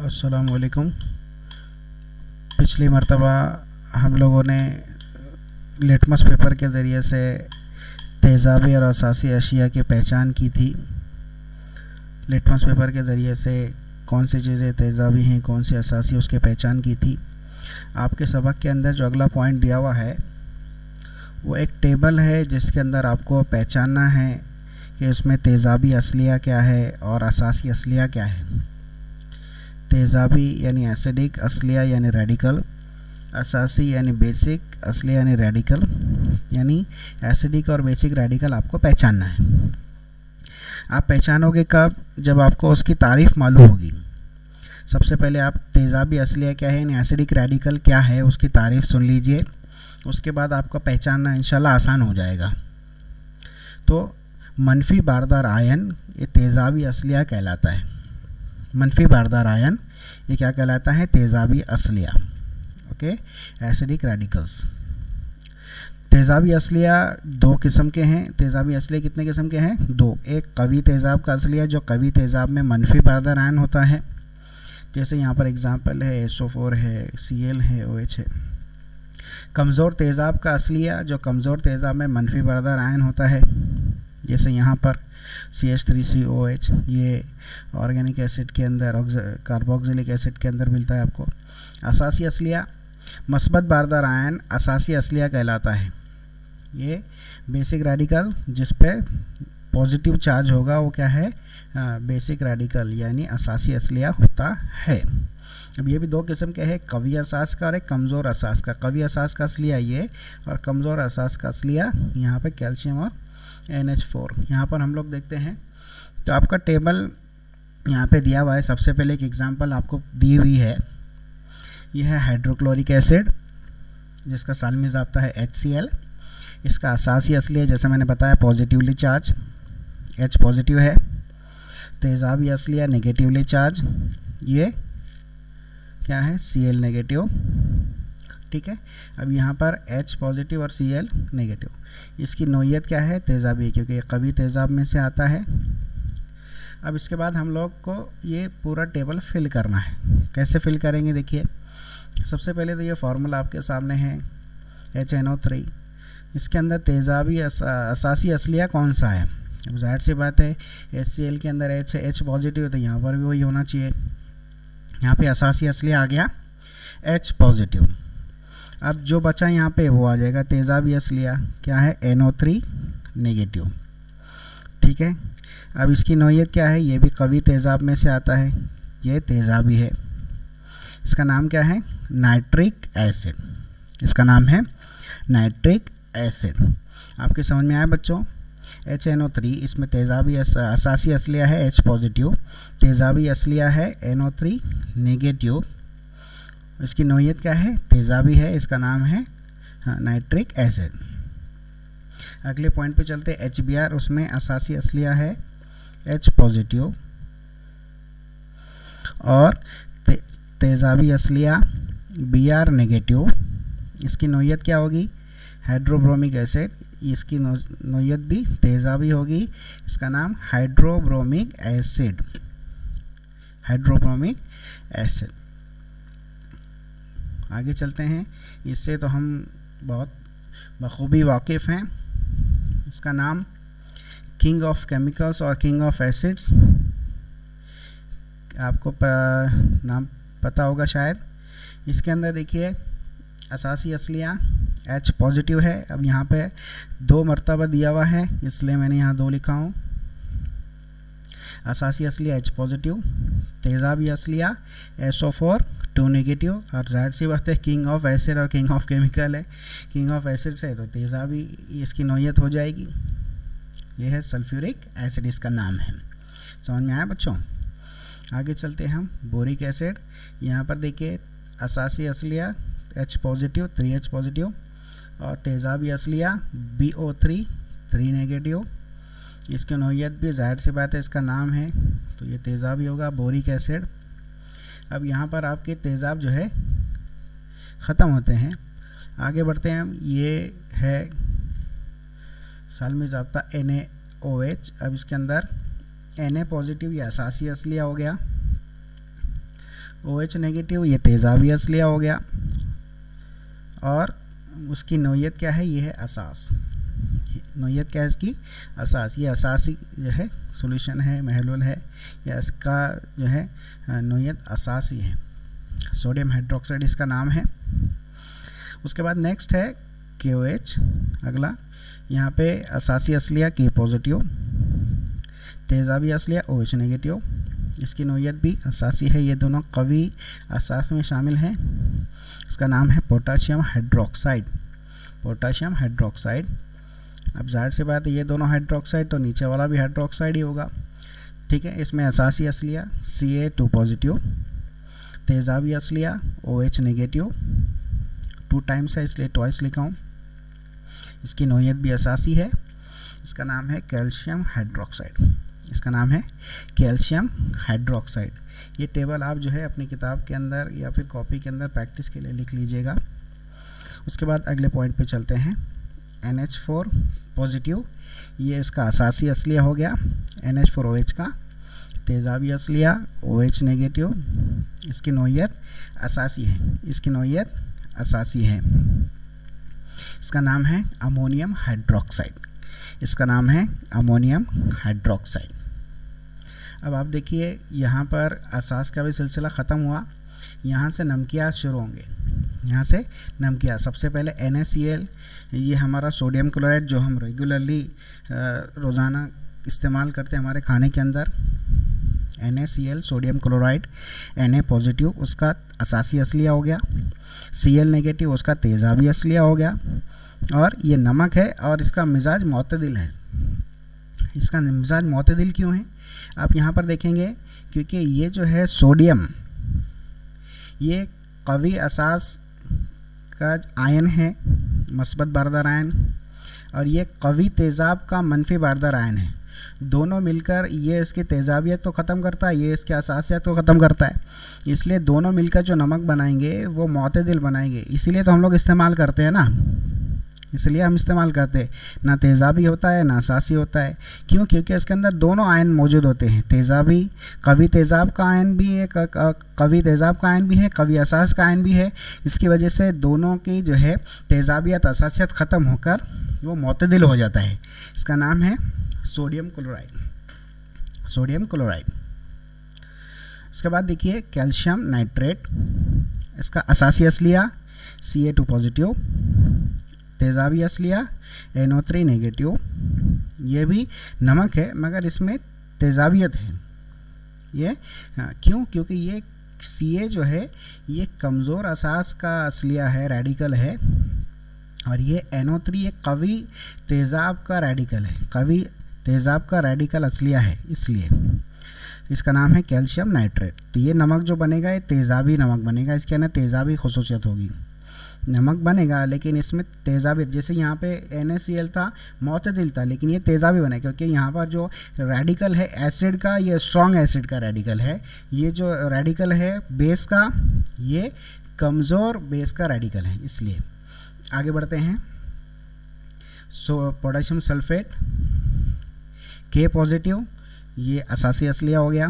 अस्सलामुअलैकुम। पिछली मर्तबा हम लोगों ने लिटमस पेपर के ज़रिए से तेज़ाबी और असासी अशिया की पहचान की थी। लिटमस पेपर के ज़रिए से कौन सी चीज़ें तेज़ाबी हैं, कौन सी असासी, उसकी पहचान की थी। आपके सबक के अंदर जो अगला पॉइंट दिया हुआ है वो एक टेबल है जिसके अंदर आपको पहचानना है कि इसमें तेज़ाबी असलिया क्या है और असासी असलिया क्या है। तेज़ाबी यानी एसिडिक, असलिया यानी रेडिकल, असासी यानी बेसिक, असलिया यानी रेडिकल। यानी एसिडिक और बेसिक रेडिकल आपको पहचानना है। आप पहचानोगे कब? जब आपको उसकी तारीफ़ मालूम होगी। सबसे पहले आप तेज़ाबी असलिया क्या है यानी एसिडिक रेडिकल क्या है उसकी तारीफ़ सुन लीजिए, उसके बाद आपका पहचानना इंशाल्लाह आसान हो जाएगा। तो मनफी बारदार आयन ये तेज़ाबी असलिया कहलाता है। मनफी बारदार आयन ये क्या कहलाता है? तेज़ाबी असलिया। Okay, acidic radicals. तेज़ाबी असलिया दो किस्म के हैं। तेज़ाबी असलिया कितने किस्म के हैं? दो। एक कवी तेज़ाब का असलिया जो कवी तेज़ाब में मनफी बारदार आयन होता है, जैसे यहाँ पर एग्जांपल है SO4 है, Cl है, OH है। कमज़ोर तेज़ाब का असलिया जो कमज़ोर तेज़ाब में मनफी बारदार आयन होता है, जैसे यहाँ पर CH3COH, ये ऑर्गेनिक एसिड के अंदर कार्बोक्सिलिक एसिड के अंदर मिलता है आपको। असासी असलिया मस्बत बारदार आयन असासी असलिया कहलाता है। ये बेसिक रेडिकल जिस पे पॉजिटिव चार्ज होगा वो क्या है? बेसिक रेडिकल यानी असासी असलिया होता है। अब ये भी दो किस्म के हैं, कवी असास का और एक कमज़ोर असास का। कवी असास का असलिया ये और कमज़ोर असास का असलिया यहाँ पे कैल्शियम और NH4। यहाँ पर हम लोग देखते हैं तो आपका टेबल यहाँ पे दिया हुआ है। सबसे पहले एक एग्जांपल आपको दी हुई है, यह है हाइड्रोक्लोरिक एसिड जिसका सालमी ज़ाब्ता है HCl। इसका असासी असलिया जैसे मैंने बताया पॉजिटिवली चार्ज, H पॉजिटिव है। तेज़ाबी असलिया नेगेटिवली चार्ज, ये क्या है? Cl negative. ठीक है। अब यहाँ पर H पॉजिटिव और Cl नेगेटिव। इसकी नोयत क्या है? तेज़ाबी, क्योंकि ये कभी तेज़ाब में से आता है। अब इसके बाद हम लोग को ये पूरा टेबल फिल करना है। कैसे फिल करेंगे? देखिए, सबसे पहले तो ये फार्मूला आपके सामने है HNO3। इसके अंदर तेज़ाबी असासी असलिया कौन सा है? अब जाहिर सी बात है HCl के अंदर H पॉजिटिव, तो यहाँ पर भी वही होना चाहिए। यहाँ पे असासी असलिया आ गया H पॉजिटिव। अब जो बचा यहाँ पे वो आ जाएगा तेज़ाबी असलिया, क्या है? NO3 negative. ठीक है। अब इसकी नोयत क्या है? ये भी कवी तेज़ाब में से आता है, ये तेज़ाबी है। इसका नाम क्या है? Nitric acid. इसका नाम है नाइट्रिक एसिड। आपके समझ में आया बच्चों? HNO3 इसमें तेज़ाबी असासी असलिया है H पॉजिटिव, तेज़ाबी असलिया है NO3 नेगेटिव। इसकी नोयत क्या है? तेज़ाबी है। इसका नाम है नाइट्रिक एसिड। अगले पॉइंट पे चलते हैं, HBr। उसमें असासी असलिया है H पॉजिटिव और तेज़ाबी असलिया Br नेगेटिव। इसकी नोयत क्या होगी? Hydrobromic acid. इसकी नोयत भी तेज़ाबी होगी। इसका नाम हाइड्रोब्रोमिक एसिड। Hydrobromic acid. आगे चलते हैं। इससे तो हम बहुत बखूबी वाकिफ़ हैं। इसका नाम किंग ऑफ केमिकल्स और किंग ऑफ एसिड्स, आपको नाम पता होगा शायद। इसके अंदर देखिए असासी असलिया H पॉजिटिव है। अब यहाँ पे दो मर्तबा दिया हुआ है इसलिए मैंने यहाँ दो लिखा हूँ। असासी असलिया H पॉजिटिव, तेज़ाबी असलिया SO4 2 नेगेटिव। और जाहिर सी बात है किंग ऑफ एसिड और किंग ऑफ केमिकल है, किंग ऑफ एसिड से तो तेज़ाबी इसकी नोयत हो जाएगी। यह है सल्फ्यूरिक एसिड, इसका नाम है। समझ में आया बच्चों? आगे चलते हैं हम। Boric acid. यहाँ पर देखिए असासी असलिया H पॉजिटिव 3H पॉजिटिव और तेज़ाबी असलिया BO3 3 नेगेटिव। इसकी नोयत भी जाहिर सी बात है इसका नाम है तो ये तेज़ाबी होगा, बोरिक एसिड। अब यहाँ पर आपके तेज़ाब जो है ख़त्म होते हैं। आगे बढ़ते हैं हम। ये है सालमी ज़ाब्ता NaOH। अब इसके अंदर Na पॉजिटिव या असासी असलिया हो गया OH नेगेटिव ये तेज़ाबी असलिया हो गया, और उसकी नोयत क्या है, ये है असास। नोयत क्या है इसकी, असास। ये असासी जो है सॉल्यूशन है, महलूल है, या इसका जो है नोयत असासी है। सोडियम हाइड्रोक्साइड इसका नाम है। उसके बाद नेक्स्ट है KOH। अगला यहाँ पे असासी असलिया K पॉजिटिव, तेज़ाबी असलिया OH नेगेटिव। इसकी नोयत भी असासी है, ये दोनों कवी असास में शामिल हैं। इसका नाम है पोटाशियम हाइड्रोक्साइड। Potassium hydroxide. अब जाहिर सी बात है ये दोनों हाइड्रोक्साइड, तो नीचे वाला भी हाइड्रोक्साइड ही होगा, ठीक है। इसमें असासी असलिया Ca2 पॉजिटिव, तेज़ाबी असलिया OH नेगेटिव। 2 टाइम्स है इसलिए ट्वाइस लिखा हूँ। इसकी नोयत भी असासी है। इसका नाम है कैल्शियम हाइड्रोक्साइड। इसका नाम है कैल्शियम हाइड्रोक्साइड। ये टेबल आप जो है अपनी किताब के अंदर या फिर कॉपी के अंदर प्रैक्टिस के लिए लिख लीजिएगा। उसके बाद अगले पॉइंट पे चलते हैं। NH4 पॉजिटिव, ये इसका असासी असलिया हो गया NH4OH का, तेज़ाबी असलिया OH नेगेटिव। इसकी नोयत असासी है, इसकी नोयत असासी है। इसका नाम है अमोनियम हाइड्रोक्साइड। इसका नाम है अमोनियम हाइड्रोक्साइड। अब आप देखिए यहाँ पर असास का भी सिलसिला ख़त्म हुआ, यहाँ से नमकियात शुरू होंगे। यहाँ से नमकियात, सबसे पहले NaCl, ये हमारा सोडियम क्लोराइड जो हम रेगुलरली रोज़ाना इस्तेमाल करते हैं हमारे खाने के अंदर। NaCl sodium chloride, Na positive उसका असासी असलिया हो गया, Cl नेगेटिव उसका तेज़ाबी असलिया हो गया। और ये नमक है और इसका मिजाज मोतदिल है। इसका मिजाज मोतदिल क्यों है, आप यहाँ पर देखेंगे, क्योंकि ये जो है सोडियम, ये कवी असास का आयन है, मस्बत बारदार आयन, और ये कवी तेज़ाब का मनफी बारदार आयन है। दोनों मिलकर ये इसकी तेज़ाबियत तो ख़त्म करता है, ये इसके असासियत को ख़त्म करता है। इसलिए दोनों मिलकर जो नमक बनाएंगे वो मोतदिल बनाएंगे। इसीलिए तो हम लोग इस्तेमाल करते हैं ना, इसलिए हम इस्तेमाल करते हैं। ना तेज़ाबी होता है ना असासी होता है। क्यों? क्योंकि इसके अंदर दोनों आयन मौजूद होते हैं। तेज़ाबी, कवी तेज़ाब का आयन भी है, कवी तेज़ाब का आयन भी है, कवी असास का आयन भी है। इसकी वजह से दोनों की जो है तेज़ाबियत असासियत ख़त्म होकर वो मोतदिल हो जाता है। इसका नाम है सोडियम क्लोराइड। Sodium chloride. इसके बाद देखिए कैल्शियम नाइट्रेट। इसका असासी असलिया Ca2 पॉजिटिव, तेज़ाबी असलिया NO3 नेगेटिव। ये भी नमक है मगर इसमें तेज़ाबियत है। ये क्यों? क्योंकि ये Ca जो है ये कमज़ोर असास का असलिया है, रेडिकल है, और ये NO3 एक कवी तेज़ाब का रेडिकल है, कवी तेज़ाब का रेडिकल असलिया है। इसलिए इसका नाम है कैल्शियम नाइट्रेट। तो ये नमक जो बनेगा ये तेज़ाबी नमक बनेगा, इसके अंदर तेज़ाबी खुसूसियत होगी। नमक बनेगा लेकिन इसमें तेज़ाबी, जैसे यहाँ पे NaCl था मोतदिल था, लेकिन ये तेज़ाबी बनेगा क्योंकि यहाँ पर जो रेडिकल है एसिड का, ये स्ट्रॉन्ग एसिड का रेडिकल है। ये जो रेडिकल है बेस का, ये कमज़ोर बेस का रेडिकल है। इसलिए आगे बढ़ते हैं। पोटेशियम सल्फेट K पॉजिटिव, ये असासी असलिया हो गया।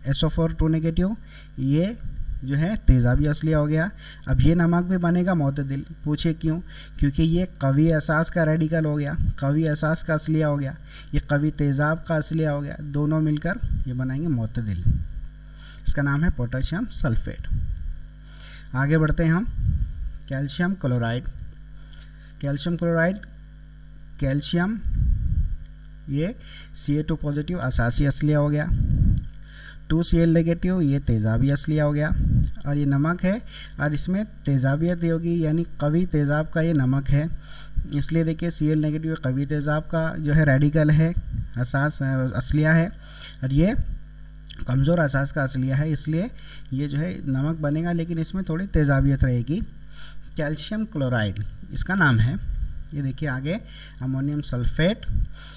SO4 2 नेगेटिव, ये जो है तेज़ाबी असलिया हो गया। अब ये नमक भी बनेगा मोतदिल। पूछे क्यों? क्योंकि ये कवी असास का रेडिकल हो गया, कवी असास का असलिया हो गया, ये कवी तेज़ाब का असलिया हो गया। दोनों मिलकर ये बनाएंगे मोतदिल। इसका नाम है पोटेशियम सल्फेट। आगे बढ़ते हैं हम। Calcium chloride. Calcium chloride, calcium ये Ca2 पॉजिटिव असासी असलिया हो गया, 2Cl नेगेटिव ये तेज़ाबी असलिया हो गया। और ये नमक है और इसमें तेज़ाबियत होगी, यानी कवी तेज़ाब का ये नमक है। इसलिए देखिए Cl नेगेटिव कवी तेज़ाब का जो है रेडिकल है, असास असलिया है, और ये कमज़ोर असास का असलिया है। इसलिए ये जो है नमक बनेगा लेकिन इसमें थोड़ी तेज़ाबियत रहेगी। कैल्शियम क्लोराइड इसका नाम है। ये देखिए आगे अमोनियम सल्फेट,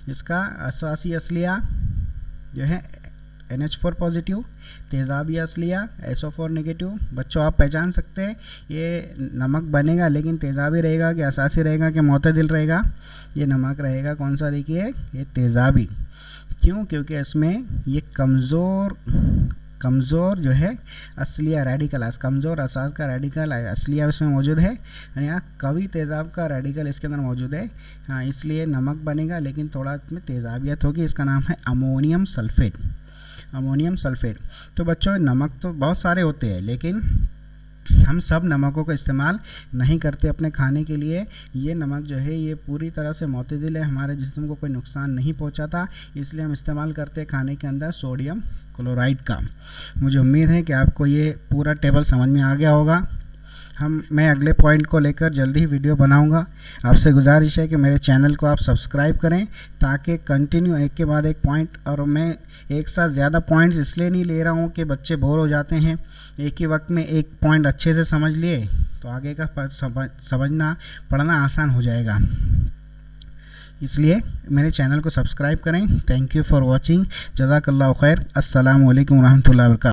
इसका असासी असलिया जो है NH4 पॉजिटिव, तेज़ाबी असलिया SO4 नेगेटिव। बच्चों आप पहचान सकते हैं ये नमक बनेगा लेकिन तेज़ाबी रहेगा कि असासी रहेगा कि मोतदिल रहेगा? ये नमक रहेगा। कौन सा? देखिए ये तेज़ाबी। क्यों? क्योंकि इसमें ये कमज़ोर जो है असलिया रेडिकल, कमज़ोर असास का रेडिकल असलिया उसमें मौजूद है, यानी यहाँ कवि तेज़ाब का रेडिकल इसके अंदर मौजूद है। हाँ, इसलिए नमक बनेगा लेकिन थोड़ा इसमें तेज़ाबियत होगी। इसका नाम है अमोनियम सल्फेट। Ammonium sulphate. तो बच्चों नमक तो बहुत सारे होते हैं लेकिन हम सब नमकों का इस्तेमाल नहीं करते अपने खाने के लिए। ये नमक जो है ये पूरी तरह से मोतदिल है, हमारे जिस्म को कोई नुकसान नहीं पहुंचाता, इसलिए हम इस्तेमाल करते हैं खाने के अंदर सोडियम क्लोराइड का। मुझे उम्मीद है कि आपको ये पूरा टेबल समझ में आ गया होगा। मैं अगले पॉइंट को लेकर जल्दी ही वीडियो बनाऊंगा। आपसे गुजारिश है कि मेरे चैनल को आप सब्सक्राइब करें ताकि कंटिन्यू एक के बाद एक पॉइंट, और मैं एक साथ ज़्यादा पॉइंट्स इसलिए नहीं ले रहा हूं कि बच्चे बोर हो जाते हैं। एक ही वक्त में एक पॉइंट अच्छे से समझ लिए तो आगे का समझना पढ़ना आसान हो जाएगा। इसलिए मेरे चैनल को सब्सक्राइब करें। Thank you for watching. जज़ाकल्लाहु खैर। अस्सलामु अलैकुम रहमतुल्लाहि व बरकातहू।